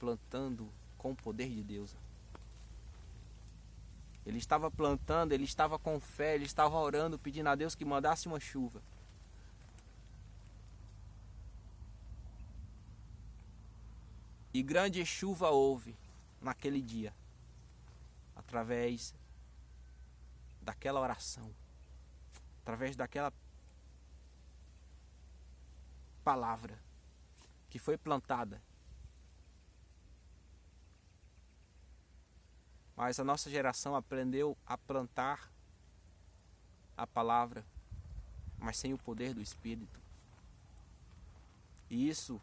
plantando com o poder de Deus. Ele estava plantando, ele estava com fé, ele estava orando, pedindo a Deus que mandasse uma chuva. E grande chuva houve naquele dia, através daquela oração, através daquela palavra que foi plantada. Mas a nossa geração aprendeu a plantar a palavra, mas sem o poder do Espírito. E isso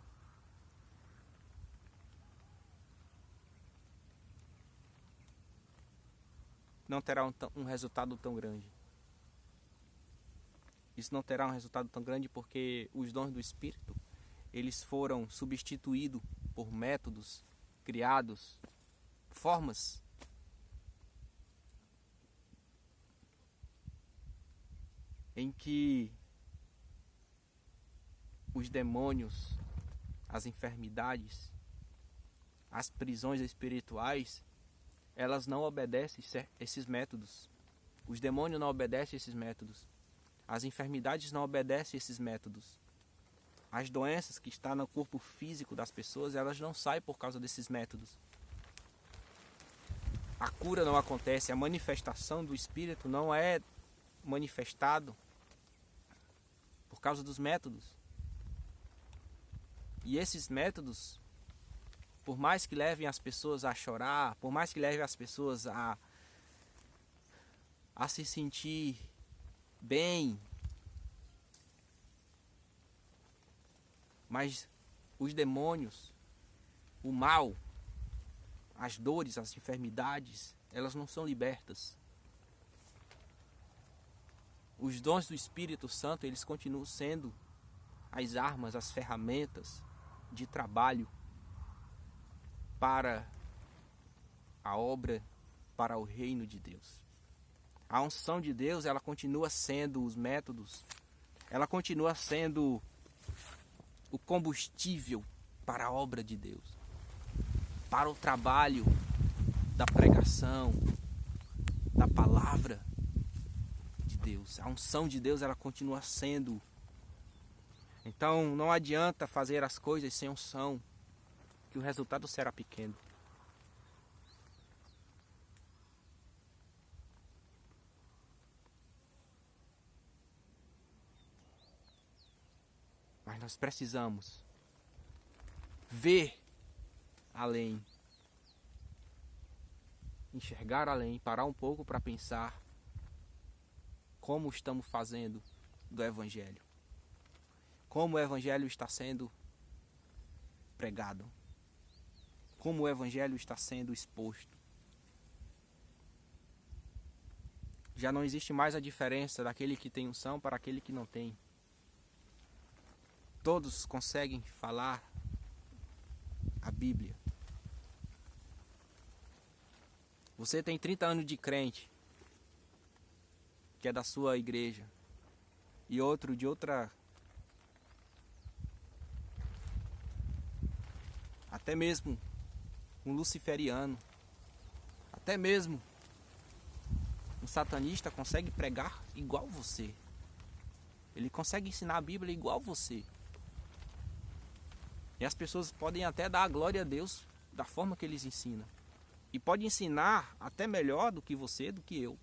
não terá um resultado tão grande. Isso não terá um resultado tão grande porque os dons do Espírito, eles foram substituídos por métodos criados, formas em que os demônios, as enfermidades, as prisões espirituais, elas não obedecem esses métodos. Os demônios não obedecem esses métodos. As enfermidades não obedecem esses métodos. As doenças que estão no corpo físico das pessoas, elas não saem por causa desses métodos. A cura não acontece, a manifestação do Espírito não é manifestado por causa dos métodos. E esses métodos, por mais que levem as pessoas a chorar, por mais que levem as pessoas a se sentir bem, mas os demônios, o mal, as dores, as enfermidades, elas não são libertas. Os dons do Espírito Santo, eles continuam sendo as armas, as ferramentas de trabalho para a obra, para o reino de Deus. A unção de Deus, ela continua sendo os métodos, ela continua sendo o combustível para a obra de Deus, para o trabalho da pregação, da palavra de Deus. A unção de Deus, ela continua sendo. Então não adianta fazer as coisas sem unção, que o resultado será pequeno. Mas nós precisamos ver além, enxergar além, parar um pouco para pensar como estamos fazendo do Evangelho. Como o Evangelho está sendo pregado. Como o Evangelho está sendo exposto. Já não existe mais a diferença daquele que tem unção para aquele que não tem. Todos conseguem falar a Bíblia. Você tem 30 anos de crente, que é da sua igreja, e outro de outra, até mesmo um luciferiano, até mesmo um satanista consegue pregar igual você. Ele consegue ensinar a Bíblia igual você. E as pessoas podem até dar a glória a Deus da forma que eles ensinam. E pode ensinar até melhor do que você, do que eu.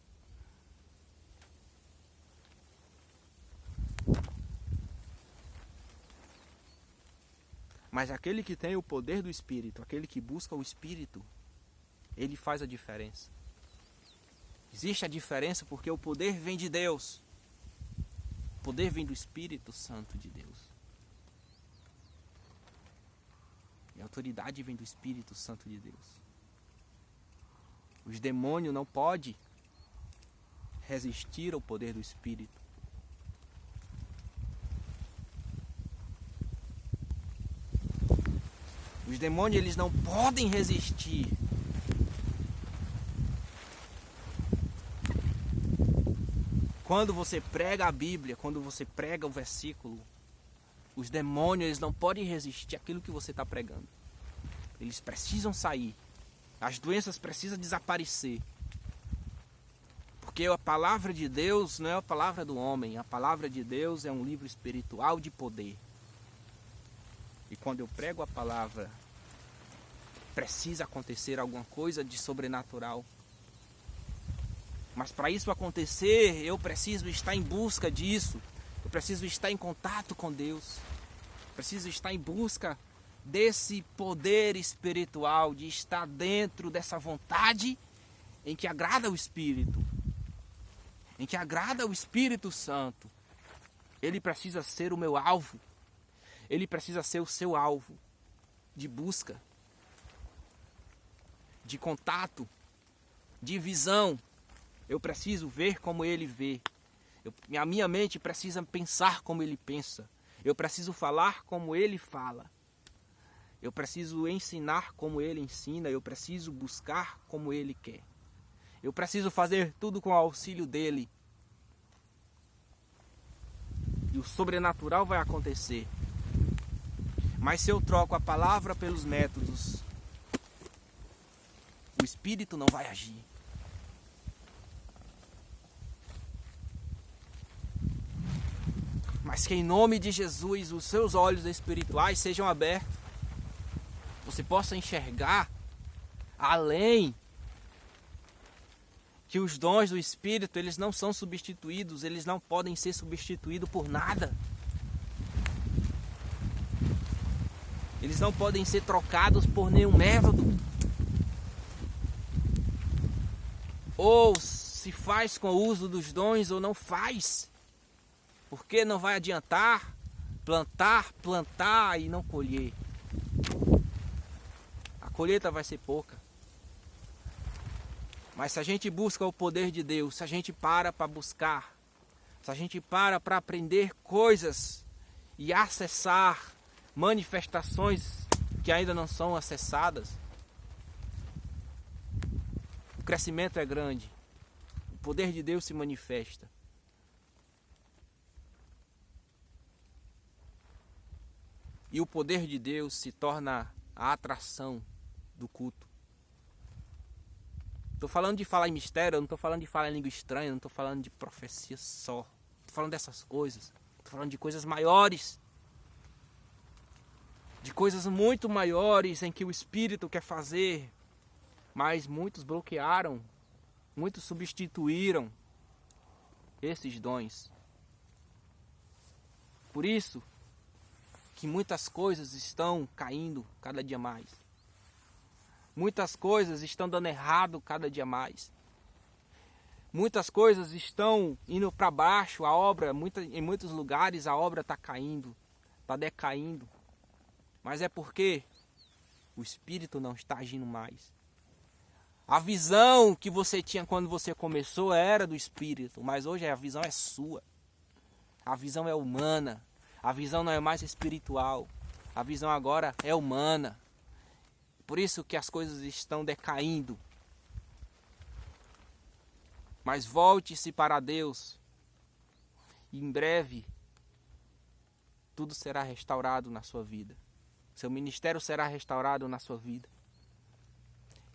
Mas aquele que tem o poder do Espírito, aquele que busca o Espírito, ele faz a diferença. Existe a diferença porque o poder vem de Deus. O poder vem do Espírito Santo de Deus. E a autoridade vem do Espírito Santo de Deus. Os demônios não podem resistir ao poder do Espírito. Os demônios, eles não podem resistir. Quando você prega a Bíblia, quando você prega o versículo, os demônios, eles não podem resistir àquilo que você está pregando. Eles precisam sair. As doenças precisam desaparecer. Porque a palavra de Deus não é a palavra do homem. A palavra de Deus é um livro espiritual de poder. E quando eu prego a palavra, precisa acontecer alguma coisa de sobrenatural. Mas para isso acontecer, eu preciso estar em busca disso. Eu preciso estar em contato com Deus. Preciso estar em busca desse poder espiritual, de estar dentro dessa vontade em que agrada o Espírito, em que agrada o Espírito Santo. Ele precisa ser o meu alvo. Ele precisa ser o seu alvo de busca, de contato, de visão. Eu preciso ver como ele vê. A minha mente precisa pensar como ele pensa. Eu preciso falar como ele fala. Eu preciso ensinar como ele ensina. Eu preciso buscar como ele quer. Eu preciso fazer tudo com o auxílio dele. E o sobrenatural vai acontecer. Mas se eu troco a palavra pelos métodos, o Espírito não vai agir. Mas que em nome de Jesus os seus olhos espirituais sejam abertos. Você possa enxergar além. Que os dons do Espírito, eles não são substituídos. Eles não podem ser substituídos por nada. Eles não podem ser trocados por nenhum método. Ou se faz com o uso dos dons ou não faz. Porque não vai adiantar plantar e não colher. A colheita vai ser pouca. Mas se a gente busca o poder de Deus, se a gente para buscar, se a gente para aprender coisas e acessar manifestações que ainda não são acessadas, o crescimento é grande. O poder de Deus se manifesta. E o poder de Deus se torna a atração do culto. Estou falando de falar em mistério, eu não estou falando de falar em língua estranha, eu não estou falando de profecia só. Estou falando dessas coisas. Estou falando de coisas maiores. De coisas muito maiores em que o Espírito quer fazer. Mas muitos bloquearam, muitos substituíram esses dons. Por isso que muitas coisas estão caindo cada dia mais. Muitas coisas estão dando errado cada dia mais. Muitas coisas estão indo para baixo. A obra, em muitos lugares, a obra está caindo, está decaindo. Mas é porque o Espírito não está agindo mais. A visão que você tinha quando você começou era do Espírito, mas hoje a visão é sua. A visão é humana. A visão não é mais espiritual. A visão agora é humana. Por isso que as coisas estão decaindo. Mas volte-se para Deus. E em breve, tudo será restaurado na sua vida. Seu ministério será restaurado na sua vida.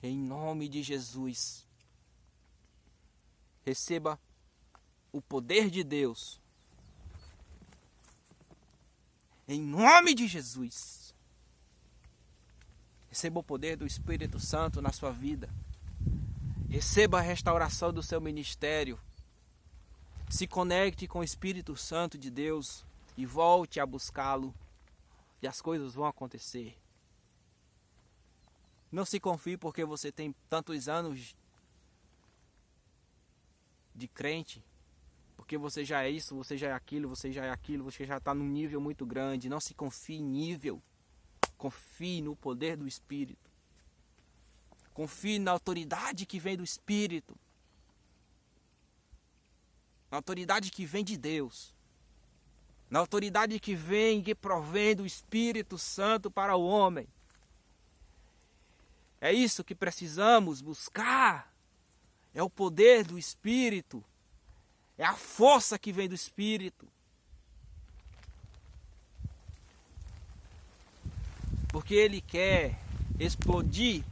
Em nome de Jesus. Receba o poder de Deus. Em nome de Jesus. Receba o poder do Espírito Santo na sua vida. Receba a restauração do seu ministério. Se conecte com o Espírito Santo de Deus e volte a buscá-lo. E as coisas vão acontecer. Não se confie porque você tem tantos anos de crente. Porque você já é isso, você já é aquilo, você já é aquilo, você já está num nível muito grande. Não se confie em nível. Confie no poder do Espírito. Confie na autoridade que vem do Espírito. Na autoridade que vem de Deus. Na autoridade que vem, que provém do Espírito Santo para o homem. É isso que precisamos buscar. É o poder do Espírito. É a força que vem do Espírito. Porque Ele quer explodir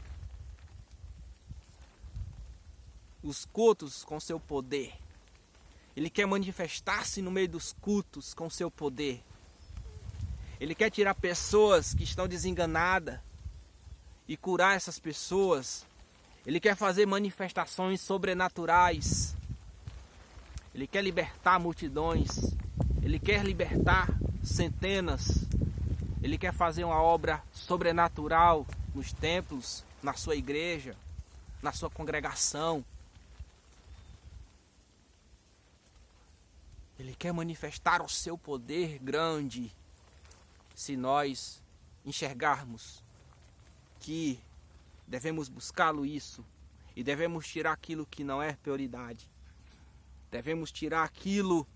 os cultos com seu poder. Ele quer manifestar-se no meio dos cultos com seu poder. Ele quer tirar pessoas que estão desenganadas e curar essas pessoas. Ele quer fazer manifestações sobrenaturais. Ele quer libertar multidões. Ele quer libertar centenas. Ele quer fazer uma obra sobrenatural nos templos, na sua igreja, na sua congregação. Ele quer manifestar o seu poder grande, se nós enxergarmos que devemos buscá-lo isso e devemos tirar aquilo que não é prioridade. Devemos tirar aquilo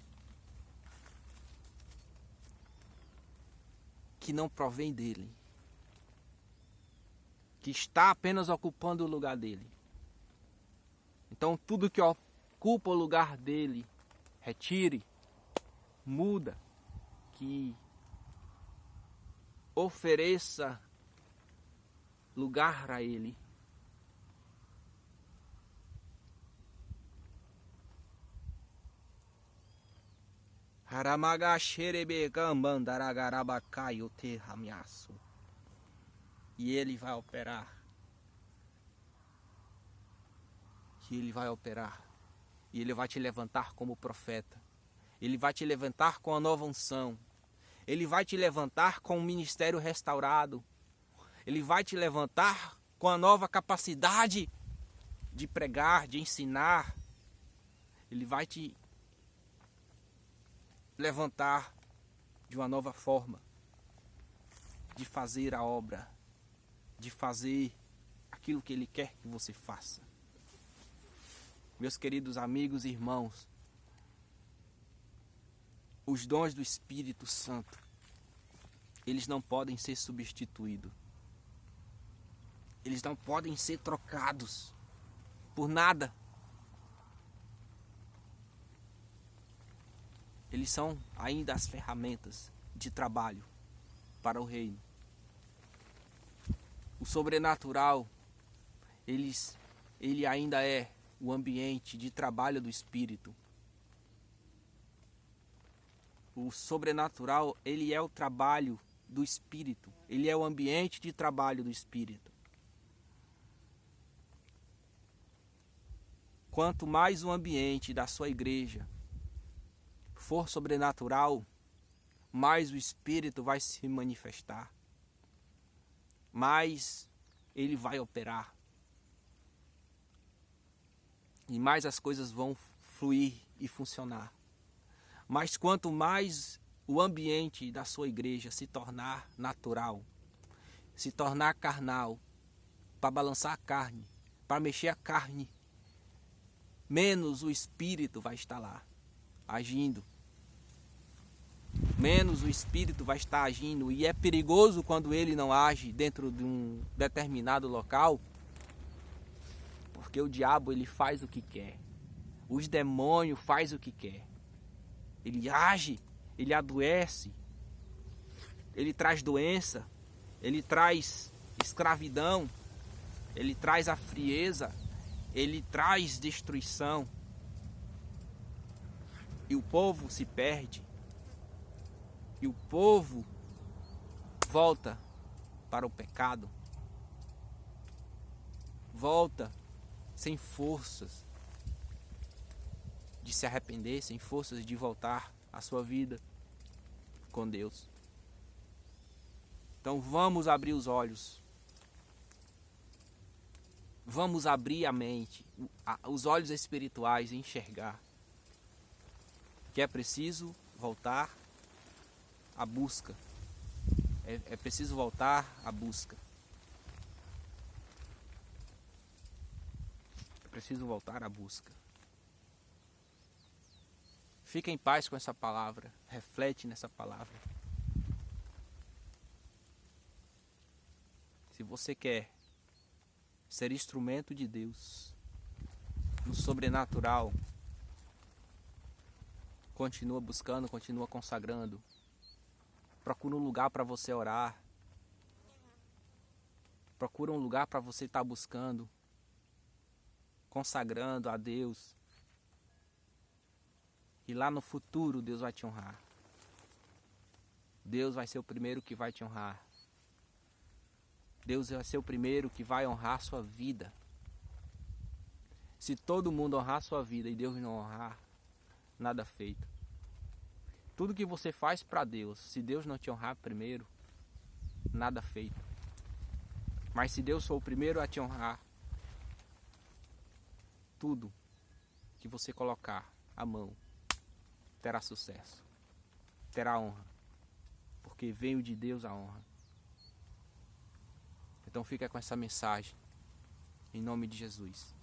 que não provém dele, que está apenas ocupando o lugar dele. Então tudo que ocupa o lugar dele, retire, muda, que ofereça lugar a ele. E ele vai operar. E ele vai operar. E ele vai te levantar como profeta. Ele vai te levantar com a nova unção. Ele vai te levantar com um ministério restaurado. Ele vai te levantar com a nova capacidade de pregar, de ensinar. Ele vai te levantar de uma nova forma de fazer a obra, de fazer aquilo que Ele quer que você faça. Meus queridos amigos e irmãos, os dons do Espírito Santo, eles não podem ser substituídos. Eles não podem ser trocados por nada. Eles são ainda as ferramentas de trabalho para o reino. O sobrenatural, ele ainda é o ambiente de trabalho do Espírito. O sobrenatural, ele é o trabalho do Espírito. Ele é o ambiente de trabalho do Espírito. Quanto mais o ambiente da sua igreja for sobrenatural, mais o Espírito vai se manifestar. Mais ele vai operar. E mais as coisas vão fluir e funcionar. Mas quanto mais o ambiente da sua igreja se tornar natural, se tornar carnal, para balançar a carne, para mexer a carne, menos o Espírito vai estar lá, agindo. Menos o Espírito vai estar agindo. E é perigoso quando ele não age dentro de um determinado local, porque o diabo, ele faz o que quer. Os demônios fazem o que quer. Ele age, ele adoece, ele traz doença, ele traz escravidão, ele traz a frieza, ele traz destruição. E o povo se perde. E o povo volta para o pecado. Volta sem forças de se arrepender, sem forças de voltar à sua vida com Deus. Então vamos abrir os olhos. Vamos abrir a mente, os olhos espirituais e enxergar que é preciso voltar à busca. É preciso voltar à busca. É preciso voltar à busca. Fica em paz com essa palavra. Reflete nessa palavra. Se você quer ser instrumento de Deus no sobrenatural, continua buscando, continua consagrando. Procura um lugar para você orar. Procura um lugar para você estar buscando, consagrando a Deus. E lá no futuro Deus vai te honrar. Deus vai ser o primeiro que vai te honrar. Deus vai ser o primeiro que vai honrar a sua vida. Se todo mundo honrar a sua vida e Deus não honrar, nada feito. Tudo que você faz para Deus, se Deus não te honrar primeiro, nada feito. Mas se Deus for o primeiro a te honrar, tudo que você colocar a mão terá sucesso, terá honra, porque veio de Deus a honra. Então fica com essa mensagem, em nome de Jesus.